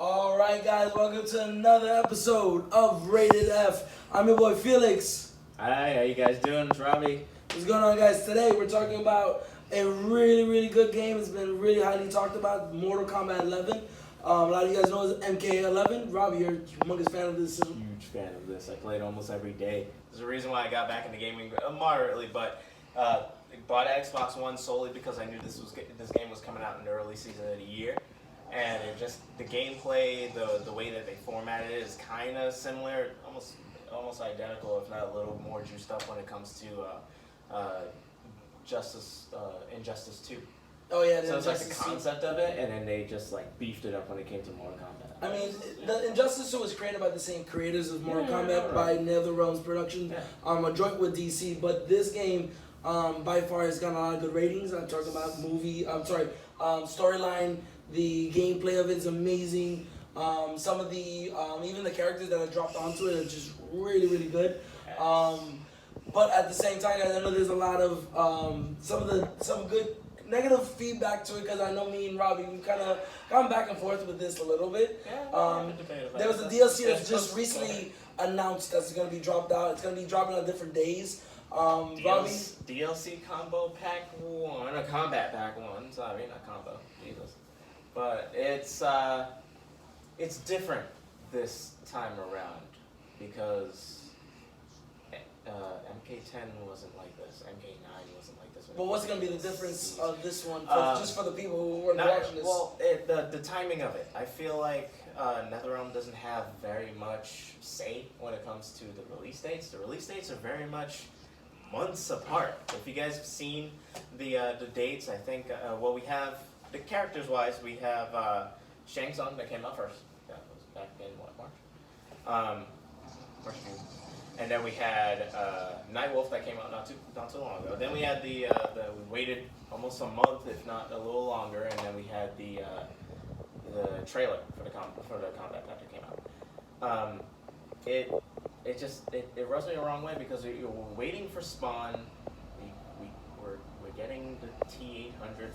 All right, guys, welcome to another episode of Rated F. I'm your boy Felix. Hi, how you guys doing? It's Robbie. What's going on, guys? Today we're talking about a really good game. It's been really highly talked about, Mortal Kombat 11. A lot of you guys know it's MK11. Robbie, you're a humongous fan of this. Huge fan of this. I play it almost every day. There's a reason why I got back into gaming moderately, but bought an Xbox One solely because I knew this game was coming out in the early season of the year. And it just the gameplay, the way that they formatted it is kind of similar, almost identical, if not a little more juiced up when it comes to Injustice 2. Oh yeah, so it's like the concept of it, and then they just like beefed it up when it came to Mortal Kombat. I mean, the Injustice 2 was created by the same creators as Mortal Kombat by NetherRealm's production, a joint with DC. But this game, by far, has gotten a lot of good ratings. I'm talking about storyline. The gameplay of it is amazing. Some of the even the characters that are dropped onto it are just really good. But at the same time, I know there's a lot of some good negative feedback to it, because I know me and Robbie, we kind of gone back and forth with this a little bit. There was a DLC that's just recently announced that's going to be dropped out. It's going to be dropping on different days. DLC combo pack 1, a combat pack 1. Sorry, not combo. Jesus. But it's different this time around because MK10 wasn't like this. MK9 wasn't like this. But what's going to be the difference of this one, just for the people who weren't watching this? Well, the timing of it. I feel like NetherRealm doesn't have very much say when it comes to the release dates. The release dates are very much months apart. If you guys have seen the dates, I think we have. The characters-wise, we have Shang Tsung that came out first. Yeah, it was back in March? March, June. And then we had Nightwolf that came out not too long ago. Then we had we waited almost a month, if not a little longer, and then we had the trailer for the combat pack that came out. It rubs me the wrong way because we're waiting for Spawn. We're getting the T-800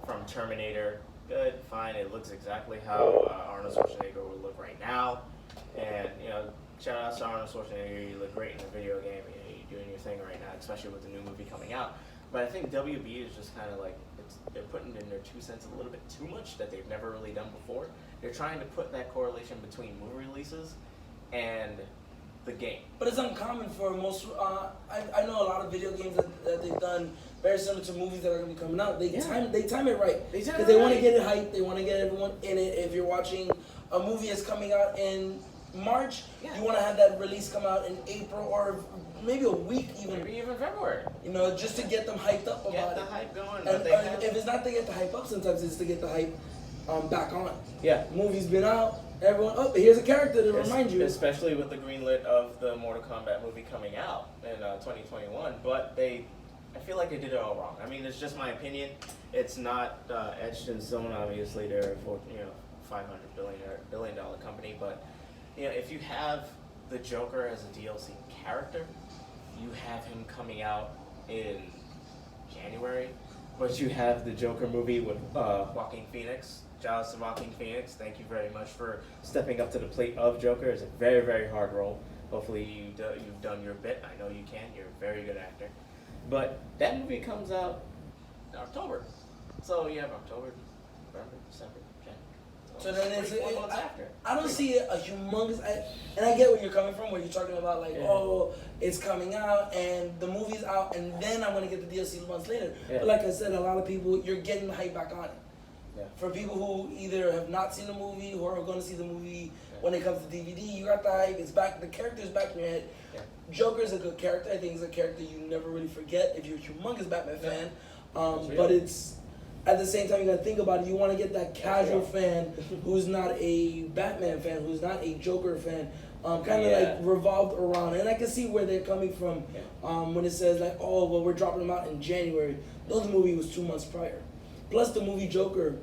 from Terminator. Good, fine. It looks exactly how Arnold Schwarzenegger would look right now. And shout out to Arnold Schwarzenegger. You look great in a video game. You're doing your thing right now, especially with the new movie coming out. But I think WB is just kind of like they're putting in their 2 cents a little bit too much that they've never really done before. They're trying to put that correlation between movie releases and the game. But it's uncommon for most. I know a lot of video games that they've done very similar to movies that are going to be coming out. They time it right because they want to get it hyped. They want to get everyone in it. If you're watching a movie that's coming out in March, you want to have that release come out in April or maybe a week even. Maybe even February. Just to get them hyped up about it. Get the hype going. And if it's not to get the hype up, sometimes it's to get the hype back on. Yeah. Movie's been out. Everyone, here's a character to remind you. Especially with the greenlit of the Mortal Kombat movie coming out in 2021. But I feel like they did it all wrong. I mean, it's just my opinion. It's not etched in stone, obviously. They're a $500 billion company. But, if you have the Joker as a DLC character, you have him coming out in January. But you have the Joker movie with Joaquin Phoenix. Shout out to Joaquin Phoenix. Thank you very much for stepping up to the plate of Joker. It's a very hard role. Hopefully you've done your bit. I know you can. You're a very good actor. But that movie comes out in October. So you have October, November, December, January. So then it's 4 months after. I don't see a humongous. And I get where you're coming from, where you're talking about it's coming out and the movie's out, and then I'm gonna get the DLC months later. Yeah. But like I said, a lot of people, you're getting the hype back on it. Yeah. For people who either have not seen the movie or are going to see the movie when it comes to DVD, you got the hype. It's back. The character's back in your head. Yeah. Joker's a good character. I think he's a character you never really forget if you're a humongous Batman fan. But it's at the same time, you got to think about it. You want to get that casual fan who's not a Batman fan, who's not a Joker fan, kind of like revolved around. And I can see where they're coming from when it says like, we're dropping them out in January. Though the movie was 2 months prior. Plus the movie Joker,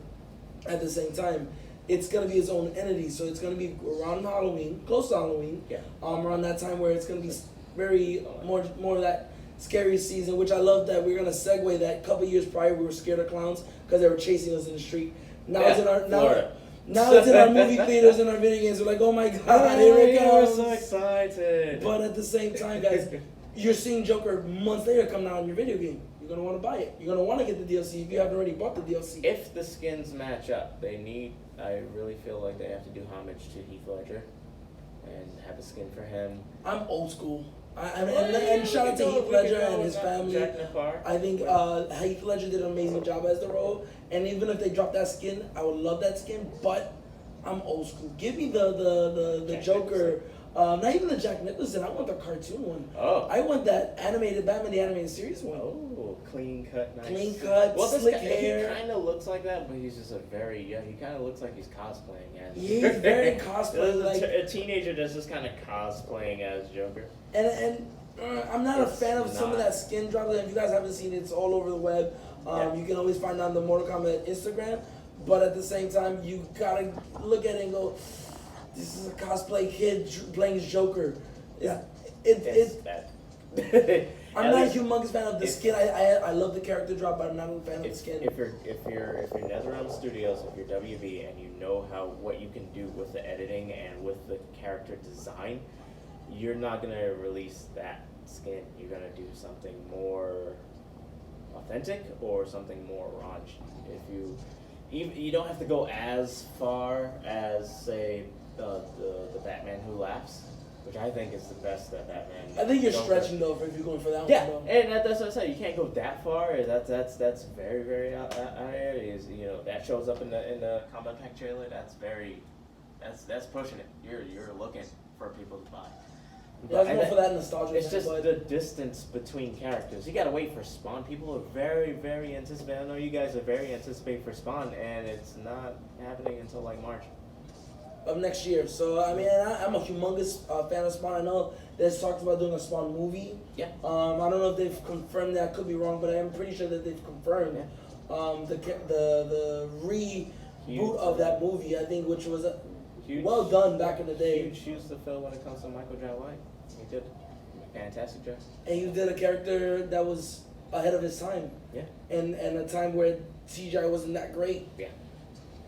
at the same time, it's going to be its own entity. So it's going to be around Halloween, close to Halloween, around that time where it's going to be very more of that scary season, which I love that we're going to segue that. A couple years prior, we were scared of clowns because they were chasing us in the street. Now it's in our Now it's in our movie theaters and our video games. We're like, oh my god, here it We're comes. so excited. But at the same time, guys, you're seeing Joker months later come out in your video game. You're gonna want to buy it. You're gonna want to get the DLC if you haven't already bought the DLC. If the skins match up, I really feel like they have to do homage to Heath Ledger and have a skin for him. I'm old school. And shout out to Heath Ledger and his family. I think Heath Ledger did an amazing job as the role. And even if they drop that skin, I would love that skin. But I'm old school. Give me the Joker. Not even the Jack Nicholson. I want the cartoon one. Oh. I want that animated Batman the Animated Series one. Oh, clean cut, nice. Clean cut, slick hair. He kind of looks like that, but he's just he kind of looks like he's cosplaying as. Yeah, he's very cosplay. Like a teenager that's just kind of cosplaying as Joker. And I'm not a fan of some of that skin drop. If you guys haven't seen it, it's all over the web. You can always find it on the Mortal Kombat Instagram. But at the same time, you gotta look at it and go, this is a cosplay kid playing Joker. Yeah, it's bad. I'm not a humongous fan of the skin. I love the character drop, but I'm not a fan of the skin. If you're NetherRealm Studios, if you're WB, and you know what you can do with the editing and with the character design, you're not gonna release that skin. You're gonna do something more authentic or something more raunchy. You don't have to go as far as, say, the Batman Who Laughs, which I think is the best that Batman. I think you're stretching though if you're going for that one. Yeah, and that's what I said. You can't go that far. That's very very out there. That shows up in the Combat Pack trailer. That's pushing it. You're looking for people to buy. Yeah, I was going for that nostalgia. It's just the distance between characters. You gotta wait for Spawn. People are very, very anticipating. I know you guys are very anticipating for Spawn, and it's not happening until like March of next year. So I mean, I'm a humongous fan of Spawn. I know there's talks about doing a Spawn movie. Yeah. I don't know if they've confirmed that. I could be wrong, but I'm pretty sure that they've confirmed the reboot of that movie. I think, which was well done back in the day. Huge shoes to fill when it comes to Michael J. White. He did a fantastic job. And you did a character that was ahead of his time. Yeah. And a time where CGI wasn't that great. Yeah.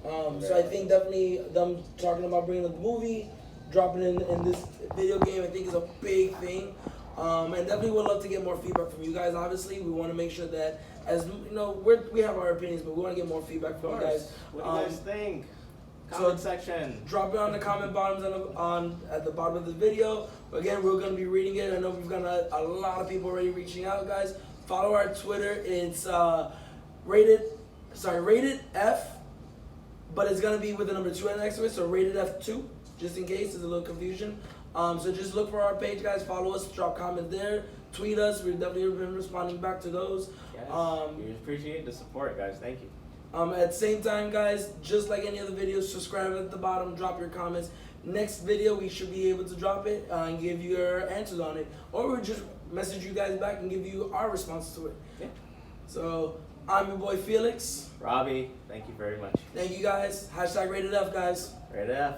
So I think definitely them talking about bringing the movie, dropping in this video game, I think is a big thing. And definitely would love to get more feedback from you guys. Obviously, we want to make sure that, as you know, we have our opinions, but we want to get more feedback from you guys. What do you guys think? Comment section. Drop it on the comment bottoms at the bottom of the video. Again, we're gonna be reading it. I know we've got a lot of people already reaching out, guys. Follow our Twitter. It's rated F, but it's gonna be with the number 2 next to it. So rated F2, just in case there's a little confusion. So just look for our page, guys. Follow us. Drop comments there. Tweet us. We've definitely been responding back to those. Yes, we appreciate the support, guys. Thank you. At the same time, guys, just like any other videos, subscribe at the bottom, drop your comments. Next video, we should be able to drop it and give you your answers on it. Or we'll just message you guys back and give you our response to it. Yeah. So, I'm your boy Felix. Robbie, thank you very much. Thank you, guys. #RatedF, guys. Rated F.